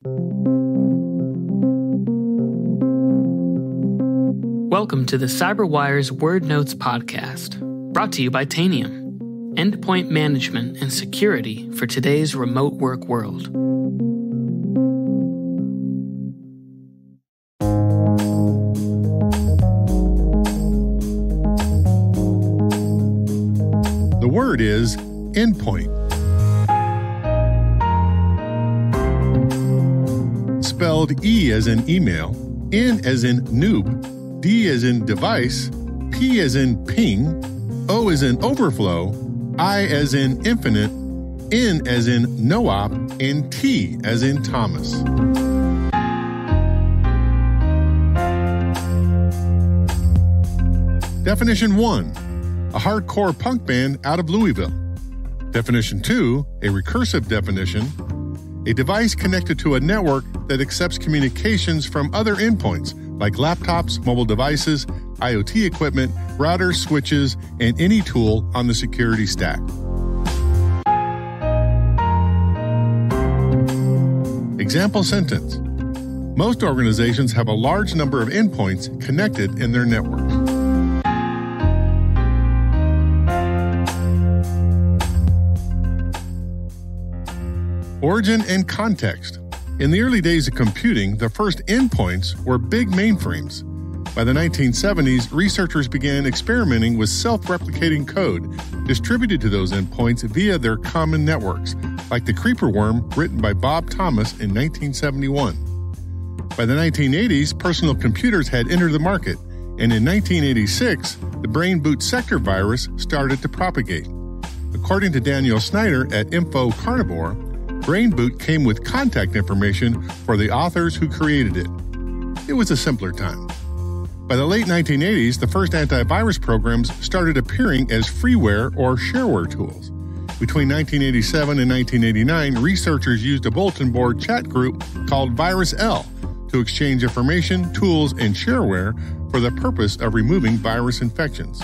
Welcome to the CyberWire's Word Notes podcast, brought to you by Tanium, endpoint management and security for today's remote work world. The word is endpoint. Spelled E as in email, N as in noob, D as in device, P as in ping, O as in overflow, I as in infinite, N as in no-op, and T as in Thomas. Definition 1. A hardcore punk band out of Louisville. Definition 2. A recursive definition. A device connected to a network that accepts communications from other endpoints like laptops, mobile devices, IoT equipment, routers, switches, and any tool on the security stack. Example sentence. Most organizations have a large number of endpoints connected in their networks. Origin and context. In the early days of computing, the first endpoints were big mainframes. By the 1970s, researchers began experimenting with self-replicating code distributed to those endpoints via their common networks, like the creeper worm written by Bob Thomas in 1971. By the 1980s, personal computers had entered the market, and in 1986, the brain boot sector virus started to propagate. According to Daniel Snyder at Info Carnivore, Brain Boot came with contact information for the authors who created it. It was a simpler time. By the late 1980s, the first antivirus programs started appearing as freeware or shareware tools. Between 1987 and 1989, researchers used a bulletin board chat group called Virus L to exchange information, tools, and shareware for the purpose of removing virus infections.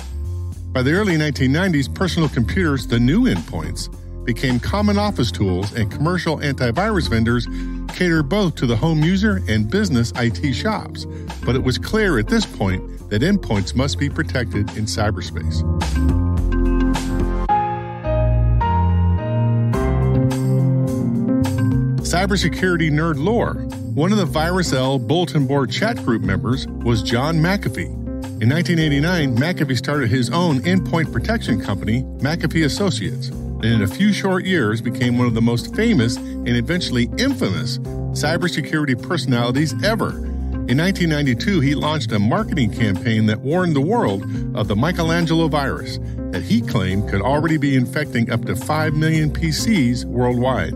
By the early 1990s, personal computers, the new endpoints, became common office tools, and commercial antivirus vendors cater both to the home user and business IT shops. But it was clear at this point that endpoints must be protected in cyberspace. Cybersecurity nerd lore. One of the Virus L bulletin board chat group members was John Mcafee. In 1989, Mcafee started his own endpoint protection company, Mcafee Associates, and in a few short years became one of the most famous and eventually infamous cybersecurity personalities ever. In 1992, he launched a marketing campaign that warned the world of the Michelangelo virus that he claimed could already be infecting up to 5 million PCs worldwide.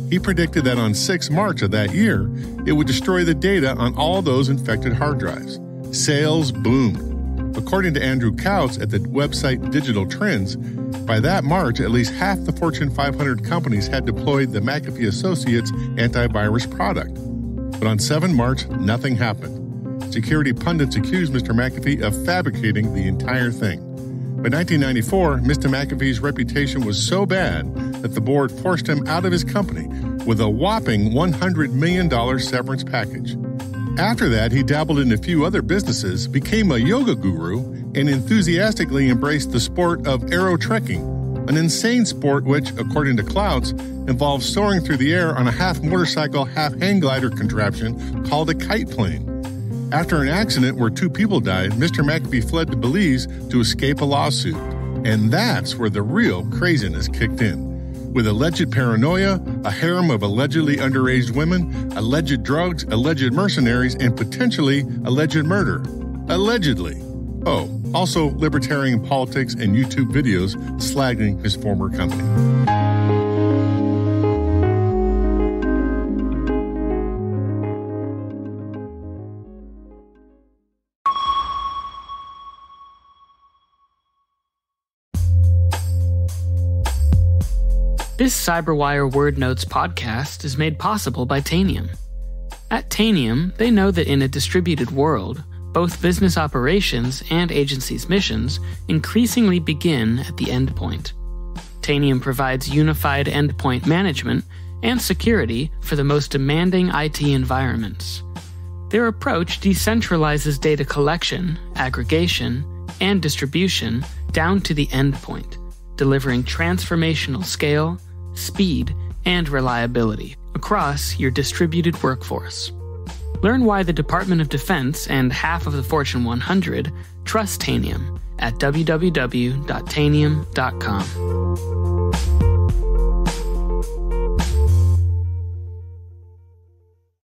He predicted that on 6 March of that year, it would destroy the data on all those infected hard drives. Sales boomed. According to Andrew Kautz at the website Digital Trends, by that March, at least half the Fortune 500 companies had deployed the Mcafee Associates antivirus product. But on 7 March, nothing happened. Security pundits accused Mr. Mcafee of fabricating the entire thing. By 1994, Mr. Mcafee's reputation was so bad that the board forced him out of his company with a whopping $100 million severance package. After that, he dabbled in a few other businesses, became a yoga guru, and enthusiastically embraced the sport of aero trekking, an insane sport which, according to Kautz, involves soaring through the air on a half motorcycle, half hang glider contraption called a kite plane. After an accident where 2 people died, Mr. Mcafee fled to Belize to escape a lawsuit. And that's where the real craziness kicked in. With alleged paranoia, a harem of allegedly underage women, alleged drugs, alleged mercenaries, and potentially alleged murder. Allegedly. Oh, also libertarian politics and YouTube videos slagging his former company. This CyberWire Word Notes podcast is made possible by Tanium. At Tanium, they know that in a distributed world, both business operations and agencies' missions increasingly begin at the endpoint. Tanium provides unified endpoint management and security for the most demanding IT environments. Their approach decentralizes data collection, aggregation, and distribution down to the endpoint, delivering transformational scale, speed, and reliability across your distributed workforce. Learn why the Department of Defense and half of the Fortune 100 trust Tanium at www.tanium.com.